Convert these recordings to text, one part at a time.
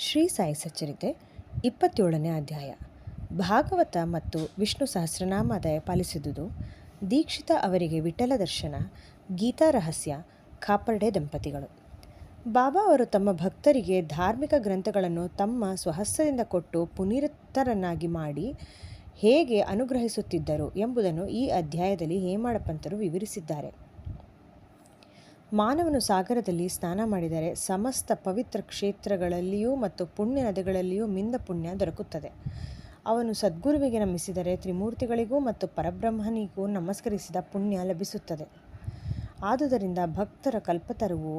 ಶ್ರೀ ಸಾಯಿ ಸಚ್ಚರಿತೆ 27ನೇ ಅಧ್ಯಾಯ. ಭಾಗವತ ಮತ್ತು ವಿಷ್ಣು ಸಹಸ್ರನಾಮ ದಯಪಾಲಿಸಿದುದು. ದೀಕ್ಷಿತ ಅವರಿಗೆ ವಿಠಲ ದರ್ಶನ. ಗೀತಾ ರಹಸ್ಯ. ಖಾಪರ್ಡೆ ದಂಪತಿಗಳು. ಬಾಬಾ ಅವರು ತಮ್ಮ ಭಕ್ತರಿಗೆ ಧಾರ್ಮಿಕ ಗ್ರಂಥಗಳನ್ನು ತಮ್ಮ ಸ್ವಹಸ್ತದಿಂದ ಕೊಟ್ಟು ಪುನೀತರನ್ನಾಗಿ ಮಾಡಿ ಹೇಗೆ ಅನುಗ್ರಹಿಸುತ್ತಿದ್ದರು ಎಂಬುದನ್ನು ಈ ಅಧ್ಯಾಯದಲ್ಲಿ ಹೇಮಾಡಪಂತರು ವಿವರಿಸಿದ್ದಾರೆ. ಮಾನವನು ಸಾಗರದಲ್ಲಿ ಸ್ನಾನ ಮಾಡಿದರೆ ಸಮಸ್ತ ಪವಿತ್ರ ಕ್ಷೇತ್ರಗಳಲ್ಲಿಯೂ ಮತ್ತು ಪುಣ್ಯ ನದಿಗಳಲ್ಲಿಯೂ ಮಿಂದ ಪುಣ್ಯ ದೊರಕುತ್ತದೆ. ಅವನು ಸದ್ಗುರುವಿಗೆ ನಮಿಸಿದರೆ ತ್ರಿಮೂರ್ತಿಗಳಿಗೂ ಮತ್ತು ಪರಬ್ರಹ್ಮನಿಗೂ ನಮಸ್ಕರಿಸಿದ ಪುಣ್ಯ ಲಭಿಸುತ್ತದೆ. ಆದುದರಿಂದ ಭಕ್ತರ ಕಲ್ಪತರುವೂ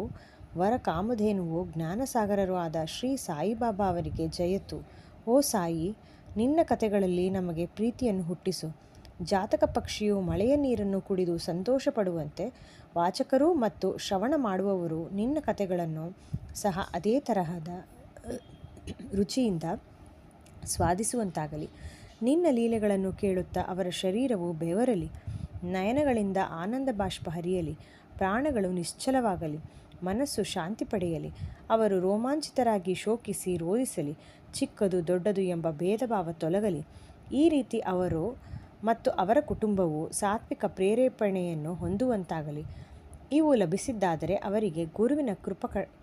ವರ ಕಾಮಧೇನುವೂ ಜ್ಞಾನಸಾಗರರೂ ಆದ ಶ್ರೀ ಸಾಯಿಬಾಬಾ ಅವರಿಗೆ ಜಯತು. ಓ ಸಾಯಿ, ನಿನ್ನ ಕಥೆಗಳಲ್ಲಿ ನಮಗೆ ಪ್ರೀತಿಯನ್ನು ಹುಟ್ಟಿಸು. ಜಾತಕ ಪಕ್ಷಿಯು ಮಳೆಯ ನೀರನ್ನು ಕುಡಿದು ಸಂತೋಷ ಪಡುವಂತೆ ವಾಚಕರು ಮತ್ತು ಶ್ರವಣ ಮಾಡುವವರು ನಿನ್ನ ಕಥೆಗಳನ್ನು ಸಹ ಅದೇ ತರಹದ ರುಚಿಯಿಂದ ಸ್ವಾದಿಸುವಂತಾಗಲಿ. ನಿನ್ನ ಲೀಲೆಗಳನ್ನು ಕೇಳುತ್ತಾ ಅವರ ಶರೀರವು ಬೆವರಲಿ, ನಯನಗಳಿಂದ ಆನಂದ ಬಾಷ್ಪ ಹರಿಯಲಿ, ಪ್ರಾಣಗಳು ನಿಶ್ಚಲವಾಗಲಿ, ಮನಸ್ಸು ಶಾಂತಿ ಪಡೆಯಲಿ. ಅವರು ರೋಮಾಂಚಿತರಾಗಿ ಶೋಕಿಸಿ ರೋಧಿಸಲಿ, ಚಿಕ್ಕದು ದೊಡ್ಡದು ಎಂಬ ಭೇದ ಭಾವ ತೊಲಗಲಿ. ಈ ರೀತಿ ಅವರು ಮತ್ತು ಅವರ ಕುಟುಂಬವು ಸಾತ್ವಿಕ ಪ್ರೇರೇಪಣೆಯನ್ನು ಹೊಂದುವಂತಾಗಲಿ. ಇವು ಲಭಿಸಿದ್ದಾದರೆ ಅವರಿಗೆ ಗುರುವಿನ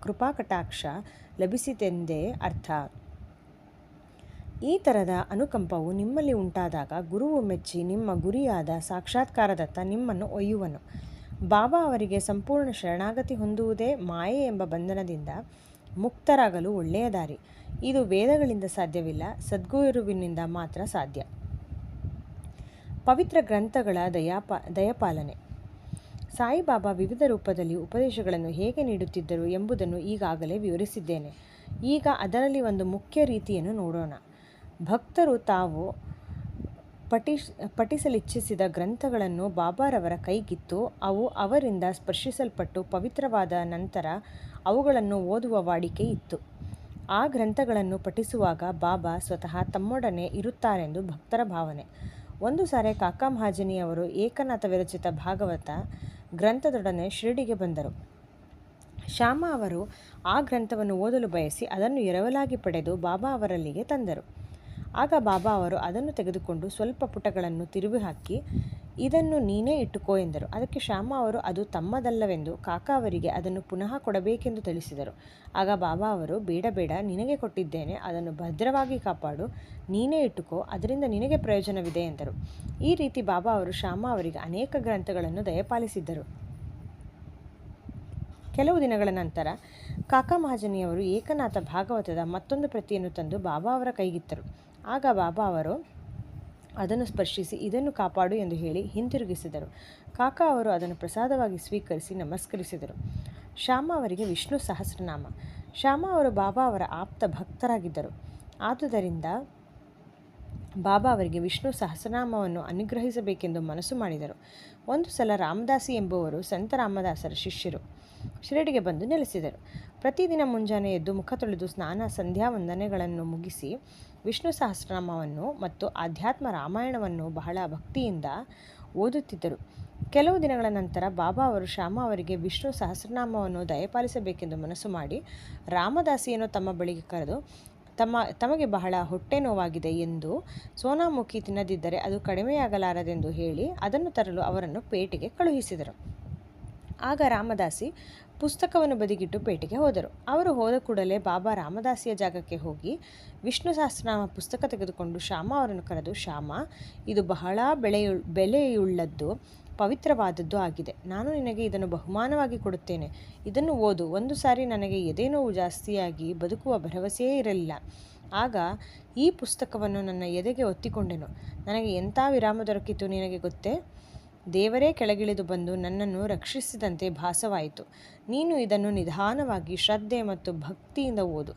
ಕೃಪಾಕಟಾಕ್ಷ ಲಭಿಸಿತೆಂದೇ ಅರ್ಥ. ಈ ಥರದ ಅನುಕಂಪವು ನಿಮ್ಮಲ್ಲಿ ಉಂಟಾದಾಗ ಗುರುವು ಮೆಚ್ಚಿ ನಿಮ್ಮ ಗುರಿಯಾದ ಸಾಕ್ಷಾತ್ಕಾರದತ್ತ ನಿಮ್ಮನ್ನು ಒಯ್ಯುವನು. ಬಾಬಾ ಅವರಿಗೆ ಸಂಪೂರ್ಣ ಶರಣಾಗತಿ ಹೊಂದುವುದೇ ಮಾಯೆ ಎಂಬ ಬಂಧನದಿಂದ ಮುಕ್ತರಾಗಲು ಒಳ್ಳೆಯ ದಾರಿ. ಇದು ವೇದಗಳಿಂದ ಸಾಧ್ಯವಿಲ್ಲ, ಸದ್ಗುರುವಿನಿಂದ ಮಾತ್ರ ಸಾಧ್ಯ. ಪವಿತ್ರ ಗ್ರಂಥಗಳ ದಯಪಾಲನೆ. ಸಾಯಿಬಾಬಾ ವಿವಿಧ ರೂಪದಲ್ಲಿ ಉಪದೇಶಗಳನ್ನು ಹೇಗೆ ನೀಡುತ್ತಿದ್ದರು ಎಂಬುದನ್ನು ಈಗಾಗಲೇ ವಿವರಿಸಿದ್ದೇನೆ. ಈಗ ಅದರಲ್ಲಿ ಒಂದು ಮುಖ್ಯ ರೀತಿಯನ್ನು ನೋಡೋಣ. ಭಕ್ತರು ತಾವು ಪಠಿಸಲಿಚ್ಛಿಸಿದ ಗ್ರಂಥಗಳನ್ನು ಬಾಬಾರವರ ಕೈಗಿತ್ತು ಅವು ಅವರಿಂದ ಸ್ಪರ್ಶಿಸಲ್ಪಟ್ಟು ಪವಿತ್ರವಾದ ನಂತರ ಅವುಗಳನ್ನು ಓದುವ ವಾಡಿಕೆ ಇತ್ತು. ಆ ಗ್ರಂಥಗಳನ್ನು ಪಠಿಸುವಾಗ ಬಾಬಾ ಸ್ವತಃ ತಮ್ಮೊಡನೆ ಇರುತ್ತಾರೆಂದು ಭಕ್ತರ ಭಾವನೆ. ಒಂದು ಸಾರಿ ಕಾಕಾ ಮಹಾಜನಿಯವರು ಏಕನಾಥ ವಿರಚಿತ ಭಾಗವತ ಗ್ರಂಥದೊಡನೆ ಶಿರಡಿಗೆ ಬಂದರು. ಶ್ಯಾಮ ಅವರು ಆ ಗ್ರಂಥವನ್ನು ಓದಲು ಬಯಸಿ ಅದನ್ನು ಎರವಲಾಗಿ ಪಡೆದು ಬಾಬಾ ಅವರಲ್ಲಿಗೆ ತಂದರು. ಆಗ ಬಾಬಾ ಅವರು ಅದನ್ನು ತೆಗೆದುಕೊಂಡು ಸ್ವಲ್ಪ ಪುಟಗಳನ್ನು ತಿರುವಿ ಹಾಕಿ, ಇದನ್ನು ನೀನೇ ಇಟ್ಟುಕೋ ಎಂದರು. ಅದಕ್ಕೆ ಶ್ಯಾಮ ಅವರು ಅದು ತಮ್ಮದಲ್ಲವೆಂದು ಕಾಕಾ ಅವರಿಗೆ ಅದನ್ನು ಪುನಃ ಕೊಡಬೇಕೆಂದು ತಿಳಿಸಿದರು. ಆಗ ಬಾಬಾ ಅವರು, ಬೇಡ ಬೇಡ, ನಿನಗೆ ಕೊಟ್ಟಿದ್ದೇನೆ, ಅದನ್ನು ಭದ್ರವಾಗಿ ಕಾಪಾಡು, ನೀನೇ ಇಟ್ಟುಕೋ, ಅದರಿಂದ ನಿನಗೆ ಪ್ರಯೋಜನವಿದೆ ಎಂದರು. ಈ ರೀತಿ ಬಾಬಾ ಅವರು ಶ್ಯಾಮ ಅವರಿಗೆ ಅನೇಕ ಗ್ರಂಥಗಳನ್ನು ದಯಪಾಲಿಸಿದ್ದರು. ಕೆಲವು ದಿನಗಳ ನಂತರ ಕಾಕಾ ಮಹಾಜನಿಯವರು ಏಕನಾಥ ಭಾಗವತದ ಮತ್ತೊಂದು ಪ್ರತಿಯನ್ನು ತಂದು ಬಾಬಾ ಅವರ ಕೈಗಿತ್ತರು. ಆಗ ಬಾಬಾ ಅವರು ಅದನ್ನು ಸ್ಪರ್ಶಿಸಿ, ಇದನ್ನು ಕಾಪಾಡು ಎಂದು ಹೇಳಿ ಹಿಂತಿರುಗಿಸಿದರು. ಕಾಕಾ ಅವರು ಅದನ್ನು ಪ್ರಸಾದವಾಗಿ ಸ್ವೀಕರಿಸಿ ನಮಸ್ಕರಿಸಿದರು. ಶ್ಯಾಮ ಅವರಿಗೆ ವಿಷ್ಣು ಸಹಸ್ರನಾಮ. ಶ್ಯಾಮ ಅವರು ಬಾಬಾ ಅವರ ಆಪ್ತ ಭಕ್ತರಾಗಿದ್ದರು. ಆದುದರಿಂದ ಬಾಬಾ ಅವರಿಗೆ ವಿಷ್ಣು ಸಹಸ್ರನಾಮವನ್ನು ಅನುಗ್ರಹಿಸಬೇಕೆಂದು ಮನಸ್ಸು ಮಾಡಿದರು. ಒಂದು ಸಲ ರಾಮದಾಸಿ ಎಂಬುವರು ಸಂತ ರಾಮದಾಸರ ಶಿಷ್ಯರು ಶಿರಡಿಗೆ ಬಂದು ನೆಲೆಸಿದರು. ಪ್ರತಿದಿನ ಮುಂಜಾನೆ ಎದ್ದು ಮುಖ ತೊಳೆದು ಸ್ನಾನ ಸಂಧ್ಯಾ ವಂದನೆಗಳನ್ನು ಮುಗಿಸಿ ವಿಷ್ಣು ಸಹಸ್ರನಾಮವನ್ನು ಮತ್ತು ಆಧ್ಯಾತ್ಮ ರಾಮಾಯಣವನ್ನು ಬಹಳ ಭಕ್ತಿಯಿಂದ ಓದುತ್ತಿದ್ದರು. ಕೆಲವು ದಿನಗಳ ನಂತರ ಬಾಬಾ ಅವರು ಶ್ಯಾಮ ಅವರಿಗೆ ವಿಷ್ಣು ಸಹಸ್ರನಾಮವನ್ನು ದಯಪಾಲಿಸಬೇಕೆಂದು ಮನಸ್ಸು ಮಾಡಿ ರಾಮದಾಸಿಯನ್ನು ತಮ್ಮ ಬಳಿಗೆ ಕರೆದು, ತಮಗೆ ಬಹಳ ಹೊಟ್ಟೆ ನೋವಾಗಿದೆ ಎಂದು ಸೋನಾಮುಖಿ ತಿನ್ನದಿದ್ದರೆ ಅದು ಕಡಿಮೆಯಾಗಲಾರದೆಂದು ಹೇಳಿ ಅದನ್ನು ತರಲು ಅವರನ್ನು ಪೇಟೆಗೆ ಕಳುಹಿಸಿದರು. ಆಗ ರಾಮದಾಸಿ ಪುಸ್ತಕವನ್ನು ಬದಿಗಿಟ್ಟು ಪೇಟೆಗೆ ಹೋದರು. ಅವರು ಹೋದ ಕೂಡಲೇ ಬಾಬಾ ರಾಮದಾಸಿಯ ಜಾಗಕ್ಕೆ ಹೋಗಿ ವಿಷ್ಣು ಸಹಸ್ರನಾಮ ಪುಸ್ತಕ ತೆಗೆದುಕೊಂಡು ಶ್ಯಾಮ ಅವರನ್ನು ಕರೆದು, ಶ್ಯಾಮ, ಇದು ಬಹಳ ಬೆಲೆಯುಳ್ಳದ್ದು, ಪವಿತ್ರವಾದದ್ದು ಆಗಿದೆ. ನಾನು ನಿನಗೆ ಇದನ್ನು ಬಹುಮಾನವಾಗಿ ಕೊಡುತ್ತೇನೆ. ಇದನ್ನು ಓದು. ಒಂದು ಸಾರಿ ನನಗೆ ಎದೆ ನೋವು ಜಾಸ್ತಿಯಾಗಿ ಬದುಕುವ ಭರವಸೆಯೇ ಇರಲಿಲ್ಲ. ಆಗ ಈ ಪುಸ್ತಕವನ್ನು ನನ್ನ ಎದೆಗೆ ಒತ್ತಿಕೊಂಡೆನು. ನನಗೆ ಎಂಥ ವಿರಾಮ ದೊರಕಿತು ನಿನಗೆ ಗೊತ್ತೇ? ದೇವರೇ ಕೆಳಗಿಳಿದು ಬಂದು ನನ್ನನ್ನು ರಕ್ಷಿಸಿದಂತೆ ಭಾಸವಾಯಿತು. ನೀನು ಇದನ್ನು ನಿಧಾನವಾಗಿ ಶ್ರದ್ಧೆ ಮತ್ತು ಭಕ್ತಿಯಿಂದ ಓದು.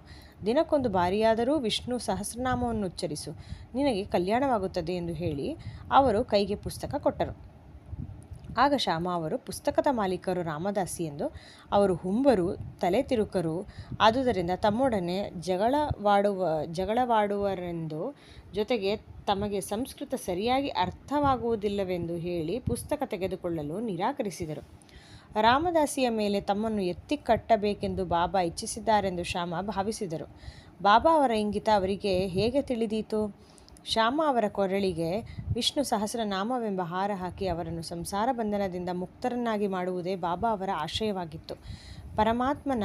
ದಿನಕ್ಕೊಂದು ಬಾರಿಯಾದರೂ ವಿಷ್ಣು ಸಹಸ್ರನಾಮವನ್ನು ಉಚ್ಚರಿಸು, ನಿನಗೆ ಕಲ್ಯಾಣವಾಗುತ್ತದೆ ಎಂದು ಹೇಳಿ ಅವರು ಕೈಗೆ ಪುಸ್ತಕ ಕೊಟ್ಟರು. ಆಗ ಶ್ಯಾಮ ಅವರು, ಪುಸ್ತಕದ ಮಾಲೀಕರು ರಾಮದಾಸಿ ಎಂದು, ಅವರು ಹುಂಬರು, ತಲೆ ತಿರುಕರು, ಆದುದರಿಂದ ತಮ್ಮೊಡನೆ ಜಗಳವಾಡುವರೆಂದು, ಜೊತೆಗೆ ತಮಗೆ ಸಂಸ್ಕೃತ ಸರಿಯಾಗಿ ಅರ್ಥವಾಗುವುದಿಲ್ಲವೆಂದು ಹೇಳಿ ಪುಸ್ತಕ ತೆಗೆದುಕೊಳ್ಳಲು ನಿರಾಕರಿಸಿದರು. ರಾಮದಾಸಿಯ ಮೇಲೆ ತಮ್ಮನ್ನು ಎತ್ತಿ ಕಟ್ಟಬೇಕೆಂದು ಬಾಬಾ ಇಚ್ಛಿಸಿದ್ದಾರೆಂದು ಶ್ಯಾಮ ಭಾವಿಸಿದರು. ಬಾಬಾ ಅವರ ಇಂಗಿತ ಅವರಿಗೆ ಹೇಗೆ ತಿಳಿದೀತು? ಶ್ಯಾಮ ಅವರ ಕೊರಳಿಗೆ ವಿಷ್ಣು ಸಹಸ್ರನಾಮವೆಂಬ ಹಾರ ಹಾಕಿ ಅವರನ್ನು ಸಂಸಾರ ಬಂಧನದಿಂದ ಮುಕ್ತರನ್ನಾಗಿ ಮಾಡುವುದೇ ಬಾಬಾ ಅವರ ಆಶಯವಾಗಿತ್ತು. ಪರಮಾತ್ಮನ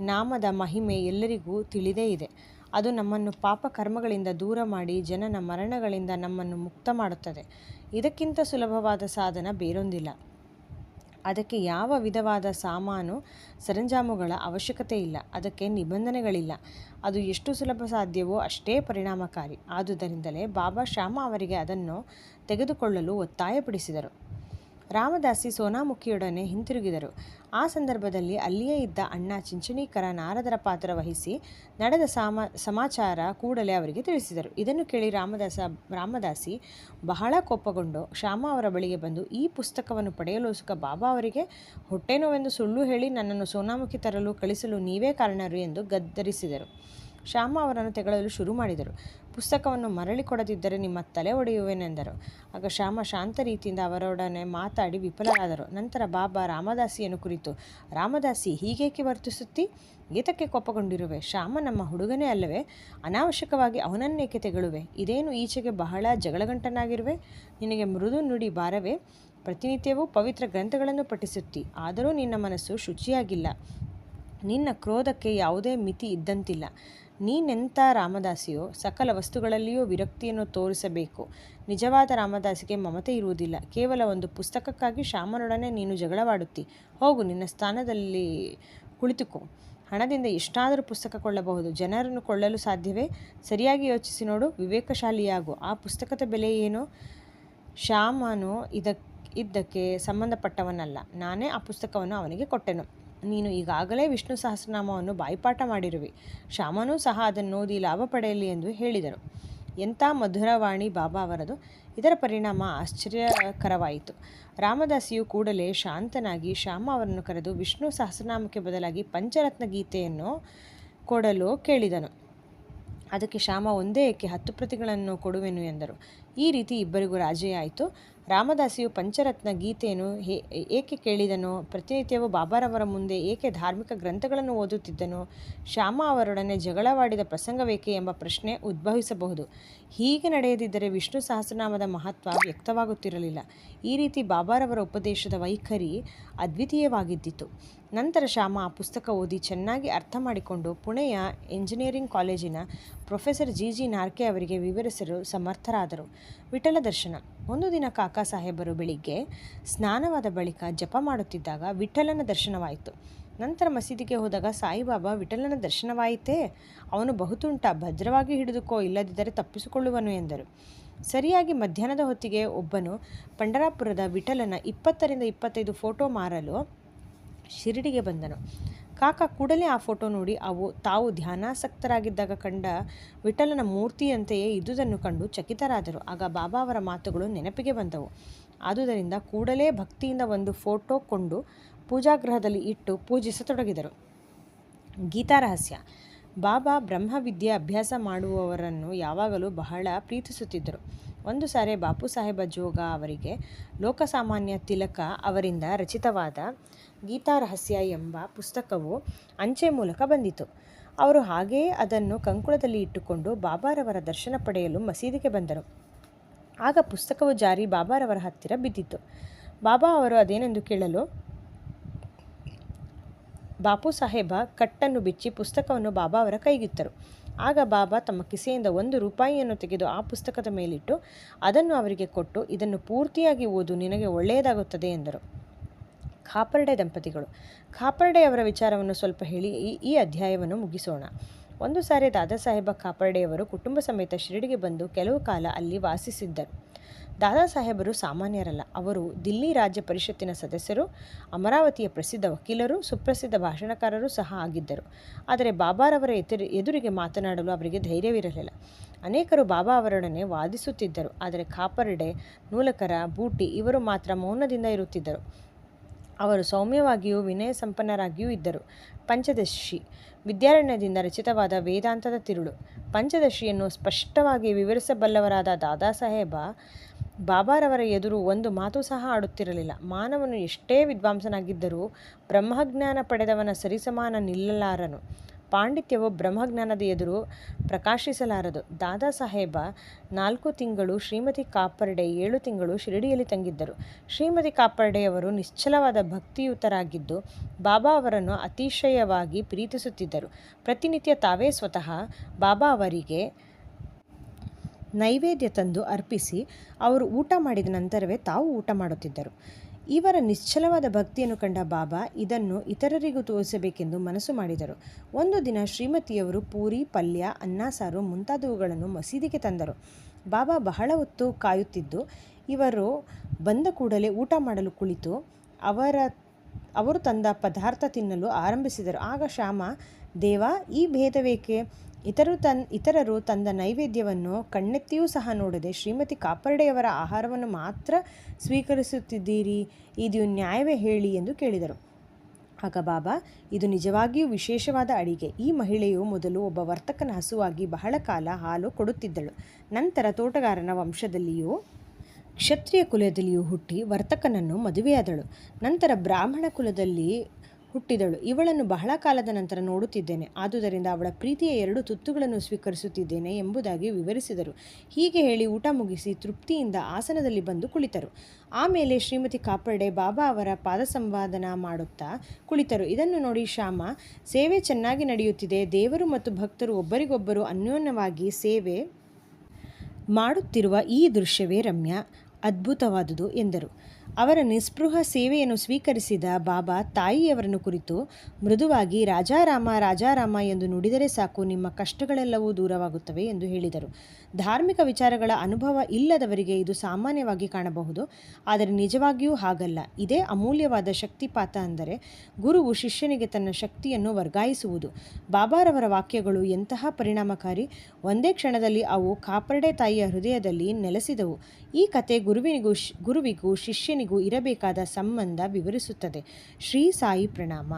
ನಾಮದ ಮಹಿಮೆ ಎಲ್ಲರಿಗೂ ತಿಳಿದೇ ಇದೆ. ಅದು ನಮ್ಮನ್ನು ಪಾಪ ಕರ್ಮಗಳಿಂದ ದೂರ ಮಾಡಿ ಜನನ ಮರಣಗಳಿಂದ ನಮ್ಮನ್ನು ಮುಕ್ತ ಮಾಡುತ್ತದೆ. ಇದಕ್ಕಿಂತ ಸುಲಭವಾದ ಸಾಧನ ಬೇರೊಂದಿಲ್ಲ. ಅದಕ್ಕೆ ಯಾವ ವಿಧವಾದ ಸಾಮಾನು ಸರಂಜಾಮುಗಳ ಅವಶ್ಯಕತೆ ಇಲ್ಲ. ಅದಕ್ಕೆ ನಿಬಂಧನೆಗಳಿಲ್ಲ. ಅದು ಎಷ್ಟು ಸುಲಭ ಸಾಧ್ಯವೋ ಅಷ್ಟೇ ಪರಿಣಾಮಕಾರಿ. ಆದುದರಿಂದಲೇ ಬಾಬಾ ಶ್ಯಾಮ ಅವರಿಗೆ ಅದನ್ನು ತೆಗೆದುಕೊಳ್ಳಲು ಒತ್ತಾಯಪಡಿಸಿದರು. ರಾಮದಾಸಿ ಸೋನಾಮುಖಿಯೊಡನೆ ಹಿಂತಿರುಗಿದರು. ಆ ಸಂದರ್ಭದಲ್ಲಿ ಅಲ್ಲಿಯೇ ಇದ್ದ ಅಣ್ಣ ಚಿಂಚಣೀಕರ ನಾರದರ ಪಾತ್ರ ವಹಿಸಿ ನಡೆದ ಸಮಾಚಾರ ಕೂಡಲೇ ಅವರಿಗೆ ತಿಳಿಸಿದರು. ಇದನ್ನು ಕೇಳಿ ರಾಮದಾಸಿ ಬಹಳ ಕೋಪಗೊಂಡು ಶ್ಯಾಮ ಅವರ ಬಳಿಗೆ ಬಂದು, ಈ ಪುಸ್ತಕವನ್ನು ಪಡೆಯಲು ಬಾಬಾ ಅವರಿಗೆ ಹೊಟ್ಟೆ ನೋವೆಂದು ಸುಳ್ಳು ಹೇಳಿ ನನ್ನನ್ನು ಸೋನಾಮುಖಿ ತರಲು ಕಳಿಸಲು ನೀವೇ ಕಾರಣರು ಎಂದು ಗದ್ದರಿಸಿದರು. ಶ್ಯಾಮ ಅವರನ್ನು ತೆಗಳಲು ಶುರು ಮಾಡಿದರು. ಪುಸ್ತಕವನ್ನು ಮರಳಿ ಕೊಡದಿದ್ದರೆ ನಿಮ್ಮ ತಲೆ ಒಡೆಯುವೆನೆಂದರು. ಆಗ ಶ್ಯಾಮ ಶಾಂತ ರೀತಿಯಿಂದ ಅವರೊಡನೆ ಮಾತಾಡಿ ವಿಫಲರಾದರು. ನಂತರ ಬಾಬಾ ರಾಮದಾಸಿಯನ್ನು ಕುರಿತು, ರಾಮದಾಸಿ, ಹೀಗೇಕೆ ವರ್ತಿಸುತ್ತಿ? ಏತಕ್ಕೆ ಕೋಪಗೊಂಡಿರುವೆ? ಶ್ಯಾಮ ನಮ್ಮ ಹುಡುಗನೇ ಅಲ್ಲವೇ? ಅನಾವಶ್ಯಕವಾಗಿ ಅವನನ್ನೇಕೆ ತೆಗಳುವೆ? ಇದೇನು ಈಚೆಗೆ ಬಹಳ ಜಗಳಗಂಟನಾಗಿರುವೆ? ನಿನಗೆ ಮೃದು ನುಡಿ ಬಾರವೇ? ಪ್ರತಿನಿತ್ಯವೂ ಪವಿತ್ರ ಗ್ರಂಥಗಳನ್ನು ಪಠಿಸುತ್ತಿ, ಆದರೂ ನಿನ್ನ ಮನಸ್ಸು ಶುಚಿಯಾಗಿಲ್ಲ. ನಿನ್ನ ಕ್ರೋಧಕ್ಕೆ ಯಾವುದೇ ಮಿತಿ ಇದ್ದಂತಿಲ್ಲ. ನೀನೆಂಥ ರಾಮದಾಸಿಯೋ? ಸಕಲ ವಸ್ತುಗಳಲ್ಲಿಯೂ ವಿರಕ್ತಿಯನ್ನು ತೋರಿಸಬೇಕು. ನಿಜವಾದ ರಾಮದಾಸಿಗೆ ಮಮತೆ ಇರುವುದಿಲ್ಲ. ಕೇವಲ ಒಂದು ಪುಸ್ತಕಕ್ಕಾಗಿ ಶ್ಯಾಮನೊಡನೆ ನೀನು ಜಗಳವಾಡುತ್ತಿ. ಹೋಗು, ನಿನ್ನ ಸ್ಥಾನದಲ್ಲಿ ಕುಳಿತುಕೋ. ಹಣದಿಂದ ಎಷ್ಟಾದರೂ ಪುಸ್ತಕ ಕೊಳ್ಳಬಹುದು, ಜನರನ್ನು ಕೊಳ್ಳಲು ಸಾಧ್ಯವೇ? ಸರಿಯಾಗಿ ಯೋಚಿಸಿ ನೋಡು, ವಿವೇಕಶಾಲಿಯಾಗು. ಆ ಪುಸ್ತಕದ ಬೆಲೆ ಏನು? ಶ್ಯಾಮನು ಇದಕ್ಕೆ ಸಂಬಂಧಪಟ್ಟವನಲ್ಲ. ನಾನೇ ಆ ಪುಸ್ತಕವನ್ನು ಅವನಿಗೆ ಕೊಟ್ಟೆನು. ನೀನು ಈಗಾಗಲೇ ವಿಷ್ಣು ಸಹಸ್ರನಾಮವನ್ನು ಬಾಯಿಪಾಠ ಮಾಡಿರುವೆ. ಶ್ಯಾಮನೂ ಸಹ ಅದನ್ನು ಓದಿ ಲಾಭ ಪಡೆಯಲಿ ಎಂದು ಹೇಳಿದರು. ಎಂಥ ಮಧುರವಾಣಿ ಬಾಬಾ ಅವರದು! ಇದರ ಪರಿಣಾಮ ಆಶ್ಚರ್ಯಕರವಾಯಿತು. ರಾಮದಾಸಿಯು ಕೂಡಲೇ ಶಾಂತನಾಗಿ ಶ್ಯಾಮ ಅವರನ್ನು ಕರೆದು ವಿಷ್ಣು ಸಹಸ್ರನಾಮಕ್ಕೆ ಬದಲಾಗಿ ಪಂಚರತ್ನ ಗೀತೆಯನ್ನು ಕೊಡಲು ಕೇಳಿದನು. ಅದಕ್ಕೆ ಶ್ಯಾಮ ಒಂದೇ ಏಕೆ 10 ಪ್ರತಿಗಳನ್ನು ಕೊಡುವೆನು ಎಂದರು. ಈ ರೀತಿ ಇಬ್ಬರಿಗೂ ರಾಜಿಯಾಯಿತು. ರಾಮದಾಸಿಯು ಪಂಚರತ್ನ ಗೀತೆಯನ್ನು ಏಕೆ ಕೇಳಿದನು? ಪ್ರತಿನಿತ್ಯವೂ ಬಾಬಾರವರ ಮುಂದೆ ಏಕೆ ಧಾರ್ಮಿಕ ಗ್ರಂಥಗಳನ್ನು ಓದುತ್ತಿದ್ದನು? ಶ್ಯಾಮ ಅವರೊಡನೆ ಜಗಳವಾಡಿದ ಪ್ರಸಂಗವೇಕೆ ಎಂಬ ಪ್ರಶ್ನೆ ಉದ್ಭವಿಸಬಹುದು. ಹೀಗೆ ನಡೆಯದಿದ್ದರೆ ವಿಷ್ಣು ಸಹಸ್ರನಾಮದ ಮಹತ್ವ ವ್ಯಕ್ತವಾಗುತ್ತಿರಲಿಲ್ಲ. ಈ ರೀತಿ ಬಾಬಾರವರ ಉಪದೇಶದ ವೈಖರಿ ಅದ್ವಿತೀಯವಾಗಿದ್ದಿತು. ನಂತರ ಶ್ಯಾಮ ಆ ಪುಸ್ತಕ ಓದಿ ಚೆನ್ನಾಗಿ ಅರ್ಥ ಮಾಡಿಕೊಂಡು ಪುಣೆಯ ಎಂಜಿನಿಯರಿಂಗ್ ಕಾಲೇಜಿನ ಪ್ರೊಫೆಸರ್ ಜಿ ನಾರ್ಕೆ ಅವರಿಗೆ ವಿವರಿಸಲು ಸಮರ್ಥರಾದರು. ವಿಠಲ ದರ್ಶನ. ಒಂದು ದಿನ ಕಾಕಾ ಸಾಹೇಬರು ಬೆಳಿಗ್ಗೆ ಸ್ನಾನವಾದ ಬಳಿಕ ಜಪ ಮಾಡುತ್ತಿದ್ದಾಗ ವಿಠಲನ ದರ್ಶನವಾಯಿತು. ನಂತರ ಮಸೀದಿಗೆ ಹೋದಾಗ ಸಾಯಿಬಾಬಾ, ವಿಠಲನ ದರ್ಶನವಾಯಿತೇ? ಅವನು ಬಹುತುಂಟ, ಭದ್ರವಾಗಿ ಹಿಡಿದುಕೋ, ಇಲ್ಲದಿದ್ದರೆ ತಪ್ಪಿಸಿಕೊಳ್ಳುವನು ಎಂದರು. ಸರಿಯಾಗಿ ಮಧ್ಯಾಹ್ನದ ಹೊತ್ತಿಗೆ ಒಬ್ಬನು ಪಂಡರಾಪುರದ ವಿಠಲನ 20ರಿಂದ 25 ಫೋಟೋ ಮಾರಲು ಶಿರಡಿಗೆ ಬಂದನು. ಕಾಕ ಕೂಡಲೇ ಆ ಫೋಟೋ ನೋಡಿ ತಾವು ಧ್ಯಾನಾಸಕ್ತರಾಗಿದ್ದಾಗ ಕಂಡ ವಿಠಲನ ಮೂರ್ತಿಯಂತೆಯೇ ಇದ್ದುದನ್ನು ಕಂಡು ಚಕಿತರಾದರು. ಆಗ ಬಾಬಾ ಅವರ ಮಾತುಗಳು ನೆನಪಿಗೆ ಬಂದವು. ಆದುದರಿಂದ ಕೂಡಲೇ ಭಕ್ತಿಯಿಂದ ಒಂದು ಫೋಟೋ ಕೊಂಡು ಪೂಜಾಗೃಹದಲ್ಲಿ ಇಟ್ಟು ಪೂಜಿಸತೊಡಗಿದರು. ಗೀತಾರಹಸ್ಯ. ಬಾಬಾ ಬ್ರಹ್ಮವಿದ್ಯೆ ಅಭ್ಯಾಸ ಮಾಡುವವರನ್ನು ಯಾವಾಗಲೂ ಬಹಳ ಪ್ರೀತಿಸುತ್ತಿದ್ದರು. ಒಂದು ಸಾರಿ ಬಾಪು ಸಾಹೇಬ ಜೋಗ ಅವರಿಗೆ ಲೋಕಸಾಮಾನ್ಯ ತಿಲಕ ಅವರಿಂದ ರಚಿತವಾದ ಗೀತಾರಹಸ್ಯ ಎಂಬ ಪುಸ್ತಕವು ಅಂಚೆ ಮೂಲಕ ಬಂದಿತು. ಅವರು ಹಾಗೆಯೇ ಅದನ್ನು ಕಂಕುಳದಲ್ಲಿ ಇಟ್ಟುಕೊಂಡು ಬಾಬಾರವರ ದರ್ಶನ ಪಡೆಯಲು ಮಸೀದಿಗೆ ಬಂದರು. ಆಗ ಪುಸ್ತಕವು ಜಾರಿ ಬಾಬಾರವರ ಹತ್ತಿರ ಬಿದ್ದಿತು. ಬಾಬಾ ಅವರು ಅದೇನೆಂದು ಕೇಳಲು ಬಾಪು ಸಾಹೇಬ ಕಟ್ಟನ್ನು ಬಿಚ್ಚಿ ಪುಸ್ತಕವನ್ನು ಬಾಬಾ ಅವರ ಕೈಗಿತ್ತರು. ಆಗ ಬಾಬಾ ತಮ್ಮ ಕಿಸೆಯಿಂದ 1 ರೂಪಾಯಿಯನ್ನು ತೆಗೆದು ಆ ಪುಸ್ತಕದ ಮೇಲಿಟ್ಟು ಅದನ್ನು ಅವರಿಗೆ ಕೊಟ್ಟು, ಇದನ್ನು ಪೂರ್ತಿಯಾಗಿ ಓದು, ನಿನಗೆ ಒಳ್ಳೆಯದಾಗುತ್ತದೆ ಎಂದರು. ಖಾಪರ್ಡೆ ದಂಪತಿಗಳು. ಖಾಪರ್ಡೆ ಅವರ ವಿಚಾರವನ್ನು ಸ್ವಲ್ಪ ಹೇಳಿ ಈ ಅಧ್ಯಾಯವನ್ನು ಮುಗಿಸೋಣ. ಒಂದು ಸಾರಿ ದಾದಾ ಸಾಹೇಬ ಖಾಪರ್ಡೆಯವರು ಕುಟುಂಬ ಸಮೇತ ಶಿರಡಿಗೆ ಬಂದು ಕೆಲವು ಕಾಲ ಅಲ್ಲಿ ವಾಸಿಸಿದ್ದರು. ದಾದಾ ಸಾಹೇಬರು ಸಾಮಾನ್ಯರಲ್ಲ. ಅವರು ದಿಲ್ಲಿ ರಾಜ್ಯ ಪರಿಷತ್ತಿನ ಸದಸ್ಯರು, ಅಮರಾವತಿಯ ಪ್ರಸಿದ್ಧ ವಕೀಲರು, ಸುಪ್ರಸಿದ್ಧ ಭಾಷಣಕಾರರು ಸಹ ಆಗಿದ್ದರು. ಆದರೆ ಬಾಬಾರವರ ಎದುರಿಗೆ ಮಾತನಾಡಲು ಅವರಿಗೆ ಧೈರ್ಯವಿರಲಿಲ್ಲ. ಅನೇಕರು ಬಾಬಾ ಅವರೊಡನೆ ವಾದಿಸುತ್ತಿದ್ದರು. ಆದರೆ ಖಾಪರ್ಡೆ, ನೂಲಕರ, ಬೂಟಿ ಇವರು ಮಾತ್ರ ಮೌನದಿಂದ ಇರುತ್ತಿದ್ದರು. ಅವರು ಸೌಮ್ಯವಾಗಿಯೂ ವಿನಯ ಸಂಪನ್ನರಾಗಿಯೂ ಇದ್ದರು. ಪಂಚದಶಿ. ವಿದ್ಯಾರಣ್ಯದಿಂದ ರಚಿತವಾದ ವೇದಾಂತದ ತಿರುಳು. ಪಂಚದಶಿಯನ್ನು ಸ್ಪಷ್ಟವಾಗಿ ವಿವರಿಸಬಲ್ಲವರಾದ ದಾದಾ ಸಾಹೇಬ ಬಾಬಾರವರ ಎದುರು ಒಂದು ಮಾತು ಸಹ ಆಡುತ್ತಿರಲಿಲ್ಲ. ಮಾನವನು ಎಷ್ಟೇ ವಿದ್ವಾಂಸನಾಗಿದ್ದರೂ ಬ್ರಹ್ಮಜ್ಞಾನ ಪಡೆದವನ ಸರಿಸಮಾನ ನಿಲ್ಲಲಾರನು. ಪಾಂಡಿತ್ಯವು ಬ್ರಹ್ಮಜ್ಞಾನದ ಎದುರು ಪ್ರಕಾಶಿಸಲಾರದು. ದಾದಾ ಸಾಹೇಬ 4 ತಿಂಗಳು, ಶ್ರೀಮತಿ ಕಾಪರ್ಡೆ 7 ತಿಂಗಳು ಶಿರಡಿಯಲ್ಲಿ ತಂಗಿದ್ದರು. ಶ್ರೀಮತಿ ಕಾಪರ್ಡೆಯವರು ನಿಶ್ಚಲವಾದ ಭಕ್ತಿಯುತರಾಗಿದ್ದು ಬಾಬಾ ಅವರನ್ನು ಅತಿಶಯವಾಗಿ ಪ್ರೀತಿಸುತ್ತಿದ್ದರು. ಪ್ರತಿನಿತ್ಯ ತಾವೇ ಸ್ವತಃ ಬಾಬಾ ಅವರಿಗೆ ನೈವೇದ್ಯ ತಂದು ಅರ್ಪಿಸಿ ಅವರು ಊಟ ಮಾಡಿದ ನಂತರವೇ ತಾವು ಊಟ ಮಾಡುತ್ತಿದ್ದರು. ಇವರ ನಿಶ್ಚಲವಾದ ಭಕ್ತಿಯನ್ನು ಕಂಡ ಬಾಬಾ ಇದನ್ನು ಇತರರಿಗೂ ತೋರಿಸಬೇಕೆಂದು ಮನಸ್ಸು ಮಾಡಿದರು. ಒಂದು ದಿನ ಶ್ರೀಮತಿಯವರು ಪೂರಿ, ಪಲ್ಯ, ಅನ್ನ ಸಾರು ಮುಂತಾದವುಗಳನ್ನು ಮಸೀದಿಗೆ ತಂದರು. ಬಾಬಾ ಬಹಳ ಹೊತ್ತು ಕಾಯುತ್ತಿದ್ದು ಇವರು ಬಂದ ಕೂಡಲೇ ಊಟ ಮಾಡಲು ಕುಳಿತು ಅವರು ತಂದ ಪದಾರ್ಥ ತಿನ್ನಲು ಆರಂಭಿಸಿದರು. ಆಗ ಶ್ಯಾಮ, ದೇವ, ಈ ಭೇದವೇಕೆ? ಇತರರು ತಂದ ನೈವೇದ್ಯವನ್ನು ಕಣ್ಣೆತ್ತಿಯೂ ಸಹ ನೋಡದೆ ಶ್ರೀಮತಿ ಕಾಪರ್ಡೆಯವರ ಆಹಾರವನ್ನು ಮಾತ್ರ ಸ್ವೀಕರಿಸುತ್ತಿದ್ದೀರಿ, ಇದು ನ್ಯಾಯವೇ ಹೇಳಿ ಎಂದು ಕೇಳಿದರು. ಆಗ ಬಾಬಾ, ಇದು ನಿಜವಾಗಿಯೂ ವಿಶೇಷವಾದ ಅಡಿಗೆ. ಈ ಮಹಿಳೆಯು ಮೊದಲು ಒಬ್ಬ ವರ್ತಕನ ಹಸುವಾಗಿ ಬಹಳ ಕಾಲ ಹಾಲು ಕೊಡುತ್ತಿದ್ದಳು. ನಂತರ ತೋಟಗಾರನ ವಂಶದಲ್ಲಿಯೂ ಕ್ಷತ್ರಿಯ ಕುಲದಲ್ಲಿಯೂ ಹುಟ್ಟಿ ವರ್ತಕನನ್ನು ಮದುವೆಯಾದಳು. ನಂತರ ಬ್ರಾಹ್ಮಣ ಕುಲದಲ್ಲಿ ಹುಟ್ಟಿದಳು. ಇವಳನ್ನು ಬಹಳ ಕಾಲದ ನಂತರ ನೋಡುತ್ತಿದ್ದೇನೆ, ಆದುದರಿಂದ ಅವಳ ಪ್ರೀತಿಯ 2 ತುತ್ತುಗಳನ್ನು ಸ್ವೀಕರಿಸುತ್ತಿದ್ದೇನೆ ಎಂಬುದಾಗಿ ವಿವರಿಸಿದರು. ಹೀಗೆ ಹೇಳಿ ಊಟ ಮುಗಿಸಿ ತೃಪ್ತಿಯಿಂದ ಆಸನದಲ್ಲಿ ಬಂದು ಕುಳಿತರು. ಆಮೇಲೆ ಶ್ರೀಮತಿ ಕಾಪರ್ಡೆ ಬಾಬಾ ಅವರ ಪಾದ ಸಂವಾದನ ಮಾಡುತ್ತಾ ಕುಳಿತರು. ಇದನ್ನು ನೋಡಿ ಶ್ಯಾಮ, ಸೇವೆ ಚೆನ್ನಾಗಿ ನಡೆಯುತ್ತಿದೆ, ದೇವರು ಮತ್ತು ಭಕ್ತರು ಒಬ್ಬರಿಗೊಬ್ಬರು ಅನ್ಯೋನ್ಯವಾಗಿ ಸೇವೆ ಮಾಡುತ್ತಿರುವ ಈ ದೃಶ್ಯವೇ ರಮ್ಯ, ಅದ್ಭುತವಾದುದು ಎಂದರು. ಅವರ ನಿಸ್ಪೃಹ ಸೇವೆಯನ್ನು ಸ್ವೀಕರಿಸಿದ ಬಾಬಾ ತಾಯಿಯವರನ್ನು ಕುರಿತು ಮೃದುವಾಗಿ, ರಾಜಾರಾಮ ರಾಜಾರಾಮ ಎಂದು ನುಡಿದರೆ ಸಾಕು, ನಿಮ್ಮ ಕಷ್ಟಗಳೆಲ್ಲವೂ ದೂರವಾಗುತ್ತವೆ ಎಂದು ಹೇಳಿದರು. ಧಾರ್ಮಿಕ ವಿಚಾರಗಳ ಅನುಭವ ಇಲ್ಲದವರಿಗೆ ಇದು ಸಾಮಾನ್ಯವಾಗಿ ಕಾಣಬಹುದು, ಆದರೆ ನಿಜವಾಗಿಯೂ ಹಾಗಲ್ಲ. ಇದೇ ಅಮೂಲ್ಯವಾದ ಶಕ್ತಿಪಾತ ಅಂದರೆ ಗುರುವು ಶಿಷ್ಯನಿಗೆ ತನ್ನ ಶಕ್ತಿಯನ್ನು ವರ್ಗಾಯಿಸುವುದು. ಬಾಬಾರವರ ವಾಕ್ಯಗಳು ಎಂತಹ ಪರಿಣಾಮಕಾರಿ! ಒಂದೇ ಕ್ಷಣದಲ್ಲಿ ಅವು ಕಾಪರ್ಡೆ ತಾಯಿಯ ಹೃದಯದಲ್ಲಿ ನೆಲೆಸಿದವು. ಈ ಕತೆ ಗುರುವಿಗೂ ಶಿಷ್ಯನಿಗೂ ಇರಬೇಕಾದ ಸಂಬಂಧ ವಿವರಿಸುತ್ತದೆ. ಶ್ರೀ ಸಾಯಿ ಪ್ರಣಾಮ.